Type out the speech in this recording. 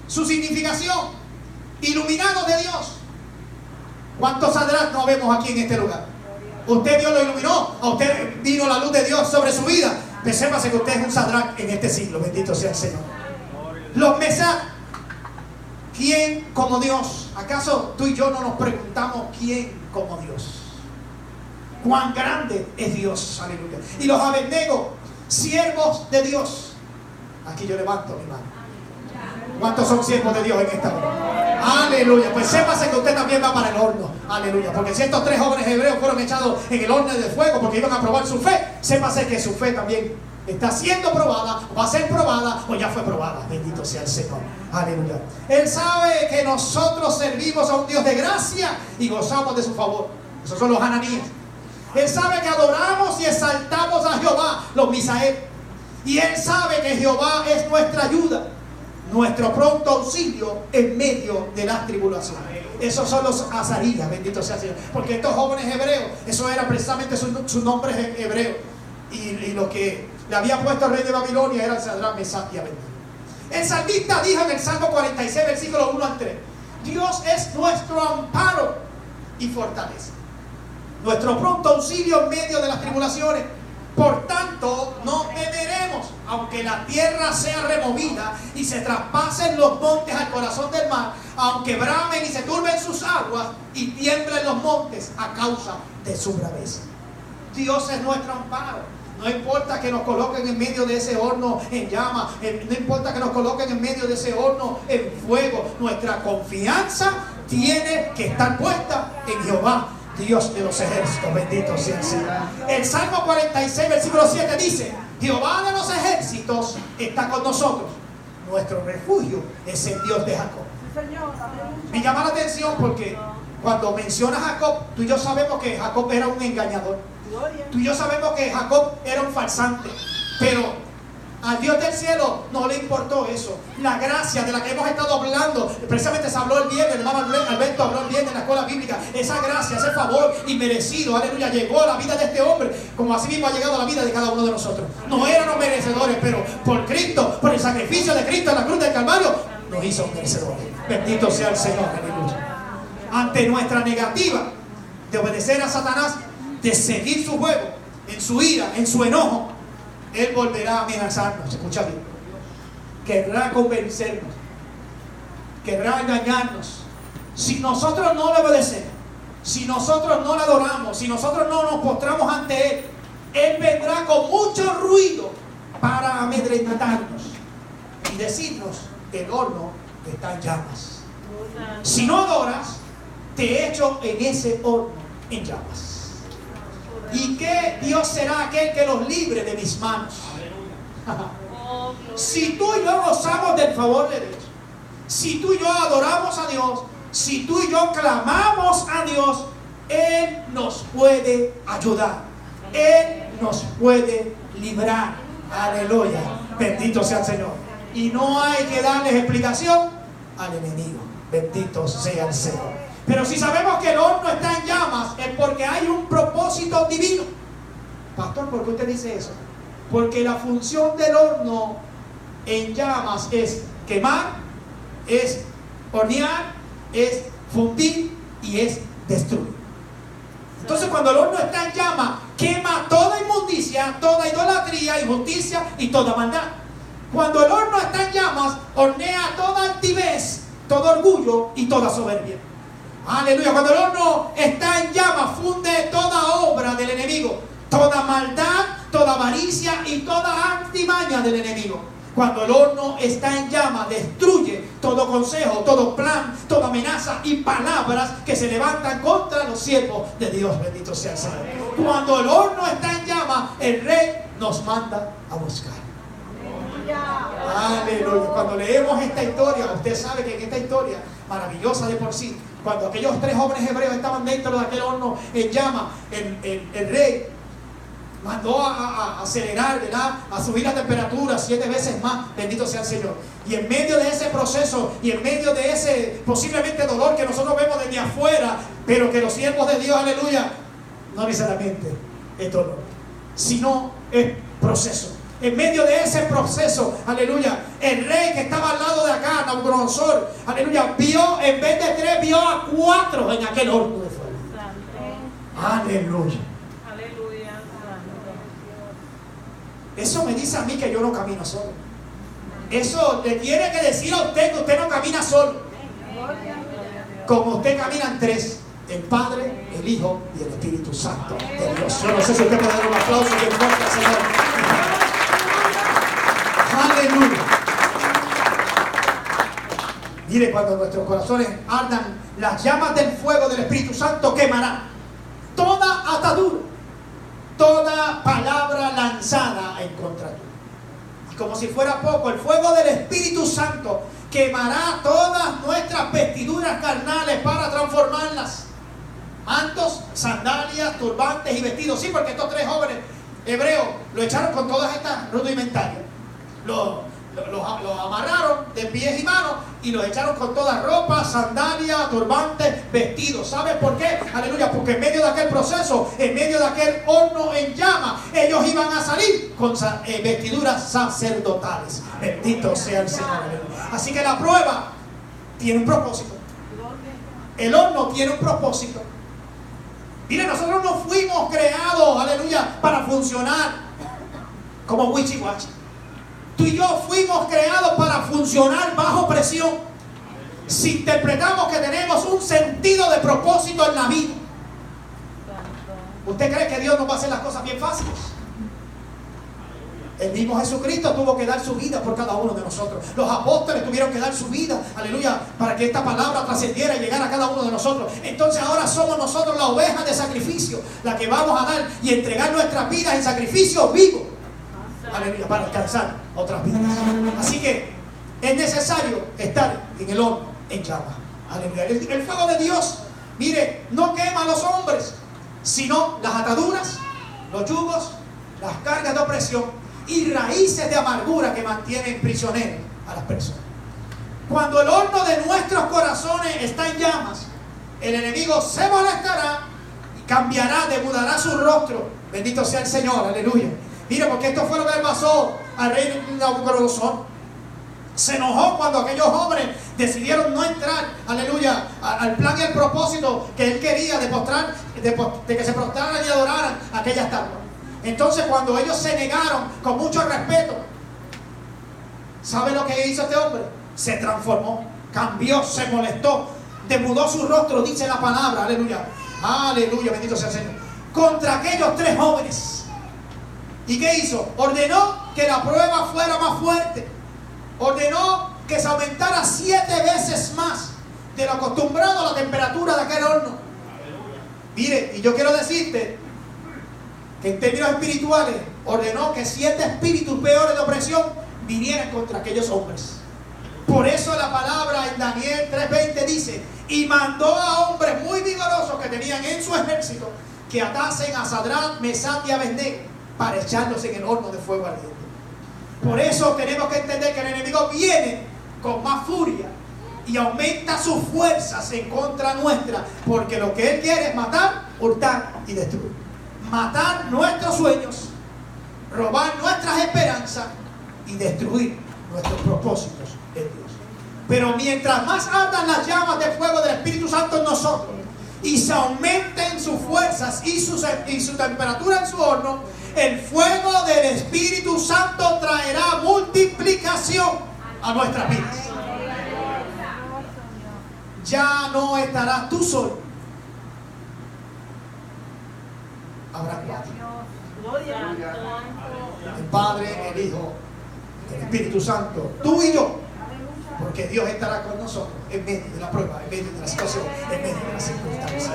Su significación, iluminados de Dios. ¿Cuántos Sadrach no vemos aquí en este lugar? Usted Dios lo iluminó, a usted vino la luz de Dios sobre su vida. Pues sépase que usted es un Sadrach en este siglo, bendito sea el Señor. Los Mesach, ¿quién como Dios? ¿Acaso tú y yo no nos preguntamos quién como Dios? ¿Cuán grande es Dios? Aleluya. Y los Abednego, siervos de Dios. Aquí yo levanto mi mano. ¿Cuántos son siervos de Dios en esta hora? Aleluya. Pues sépase que usted también va para el horno. Aleluya. Porque si estos 3 jóvenes hebreos fueron echados en el horno de fuego porque iban a probar su fe, sépase que su fe también está siendo probada, va a ser probada o ya fue probada. Bendito sea el Señor. Aleluya. Él sabe que nosotros servimos a un Dios de gracia y gozamos de su favor. Esos son los Ananías. Él sabe que adoramos y exaltamos a Jehová, los Misael. Y Él sabe que Jehová es nuestra ayuda, nuestro pronto auxilio en medio de las tribulaciones. Esos son los Azarías, bendito sea el Señor. Porque estos jóvenes hebreos, eso era precisamente su nombre hebreo. Y lo que le había puesto el rey de Babilonia era el Sadrach, Mesach y Abednego. El salmista dijo en el Salmo 46, versículos 1 al 3: Dios es nuestro amparo y fortaleza, nuestro pronto auxilio en medio de las tribulaciones. Por tanto, no temeremos, aunque la tierra sea removida y se traspasen los montes al corazón del mar, aunque bramen y se turben sus aguas y tiemblen los montes a causa de su braveza. Dios es nuestro amparo. No importa que nos coloquen en medio de ese horno en llama, no importa que nos coloquen en medio de ese horno en fuego, nuestra confianza tiene que estar puesta en Jehová, Dios de los ejércitos. Bendito sea el Señor. El Salmo 46, versículo 7 dice: Jehová de los ejércitos está con nosotros. Nuestro refugio es el Dios de Jacob. Me llama la atención porque cuando menciona a Jacob, tú y yo sabemos que Jacob era un engañador. Tú y yo sabemos que Jacob era un farsante. Pero al Dios del cielo no le importó eso. La gracia de la que hemos estado hablando, precisamente se habló el viernes, el hermano Alberto habló el viernes en la escuela bíblica. Esa gracia, ese favor inmerecido, aleluya, llegó a la vida de este hombre, como así mismo ha llegado a la vida de cada uno de nosotros. No éramos merecedores, pero por Cristo, por el sacrificio de Cristo en la cruz del Calvario, nos hizo merecedores. Bendito sea el Señor, aleluya. Ante nuestra negativa de obedecer a Satanás, de seguir su juego, en su ira, en su enojo, Él volverá a amenazarnos. Escucha bien. Querrá convencernos, querrá engañarnos. Si nosotros no le obedecemos, si nosotros no le adoramos, si nosotros no nos postramos ante Él, Él vendrá con mucho ruido para amedrentarnos y decirnos que el horno está en llamas. Si no adoras, te echo en ese horno en llamas. ¿Y qué Dios será aquel que los libre de mis manos? Si tú y yo gozamos del favor de Dios, si tú y yo adoramos a Dios, si tú y yo clamamos a Dios, Él nos puede ayudar, Él nos puede librar. Aleluya, bendito sea el Señor. Y no hay que darles explicación al enemigo. Bendito sea el Señor. Pero si sabemos que el horno está en llamas, es porque hay un propósito divino. Pastor, ¿por qué usted dice eso? Porque la función del horno en llamas es quemar, es hornear, es fundir y es destruir. Entonces, cuando el horno está en llamas, quema toda inmundicia, toda idolatría, injusticia y toda maldad. Cuando el horno está en llamas, hornea toda altivez, todo orgullo y toda soberbia. Aleluya. Cuando el horno está en llamas, funde toda obra del enemigo, toda maldad, toda avaricia y toda artimaña del enemigo. Cuando el horno está en llamas, destruye todo consejo, todo plan, toda amenaza y palabras que se levantan contra los siervos de Dios. Bendito sea el Señor. Cuando el horno está en llamas, el rey nos manda a buscar. Aleluya. Cuando leemos esta historia, usted sabe que en esta historia maravillosa de por sí, cuando aquellos 3 jóvenes hebreos estaban dentro de aquel horno en llamas, el rey mandó a acelerar, ¿verdad?, a subir la temperatura 7 veces más. Bendito sea el Señor. Y en medio de ese proceso y en medio de ese posiblemente dolor que nosotros vemos desde afuera, pero que los siervos de Dios, aleluya, no necesariamente es dolor, sino es proceso. En medio de ese proceso, aleluya, el rey que estaba al lado de acá, Nabucodonosor, aleluya, vio, en vez de 3, vio a 4 en aquel horno de fuego. Aleluya. Aleluya. Eso me dice a mí que yo no camino solo. Eso le tiene que decir a usted que usted no camina solo. Como usted caminan 3. El Padre, el Hijo y el Espíritu Santo de Dios. Yo no sé si usted puede dar un aplauso que fuerte al Señor. Aleluya. Mire, cuando nuestros corazones ardan, las llamas del fuego del Espíritu Santo quemarán toda atadura, toda palabra lanzada en contra tuya. Y como si fuera poco, el fuego del Espíritu Santo quemará todas nuestras vestiduras carnales para transformarlas. Mantos, sandalias, turbantes y vestidos. Sí, porque estos 3 jóvenes hebreos lo echaron con todas estas rudimentarias. Los amarraron de pies y manos y los echaron con toda ropa, sandalias, turbantes, vestidos. ¿Saben por qué? Aleluya, porque en medio de aquel proceso, en medio de aquel horno en llama, ellos iban a salir con vestiduras sacerdotales. Bendito sea el Señor. Aleluya. Así que la prueba tiene un propósito. El horno tiene un propósito. Mire, nosotros no fuimos creados, aleluya, para funcionar como wichiwachi. Tú y yo fuimos creados para funcionar bajo presión. Si interpretamos que tenemos un sentido de propósito en la vida, ¿usted cree que Dios nos va a hacer las cosas bien fáciles? El mismo Jesucristo tuvo que dar su vida por cada uno de nosotros. Los apóstoles tuvieron que dar su vida, aleluya, para que esta palabra trascendiera y llegara a cada uno de nosotros. Entonces ahora somos nosotros la oveja de sacrificio, la que vamos a dar y entregar nuestras vidas en sacrificio vivo, aleluya, para alcanzar otras vidas. Así que es necesario estar en el horno en llama. Aleluya. El fuego de Dios, mire, no quema a los hombres, sino las ataduras, los yugos, las cargas de opresión y raíces de amargura que mantienen prisioneros a las personas. Cuando el horno de nuestros corazones está en llamas, el enemigo se molestará y cambiará, demudará su rostro. Bendito sea el Señor, aleluya. Mire, porque esto fue lo que le pasó al rey Nabucodonosor. Se enojó cuando aquellos jóvenes decidieron no entrar, aleluya, al plan y al propósito que él quería de que se prostraran y adoraran a aquella estatua. Entonces, cuando ellos se negaron con mucho respeto, ¿sabe lo que hizo este hombre? Se transformó, cambió, se molestó, demudó su rostro, dice la palabra, aleluya, aleluya, bendito sea el Señor, contra aquellos 3 jóvenes. ¿Y qué hizo? Ordenó que la prueba fuera más fuerte, ordenó que se aumentara 7 veces más de lo acostumbrado a la temperatura de aquel horno. Mire, y yo quiero decirte que en términos espirituales ordenó que 7 espíritus peores de opresión vinieran contra aquellos hombres. Por eso la palabra en Daniel 3:20 dice: y mandó a hombres muy vigorosos que tenían en su ejército que atasen a Sadrach, Mesach y Abednego para echarlos en el horno de fuego ardiente. Por eso tenemos que entender que el enemigo viene con más furia y aumenta sus fuerzas en contra nuestra, porque lo que él quiere es matar, hurtar y destruir. Matar nuestros sueños, robar nuestras esperanzas y destruir nuestros propósitos en Dios. Pero mientras más ardan las llamas de fuego del Espíritu Santo en nosotros y se aumenten sus fuerzas y su temperatura en su horno, el fuego del Espíritu Santo traerá multiplicación a nuestras vidas. Ya no estarás tú solo. Habrá 4. El Padre, el Hijo, el Espíritu Santo, tú y yo. Porque Dios estará con nosotros en medio de la prueba, en medio de la situación, en medio de las circunstancias.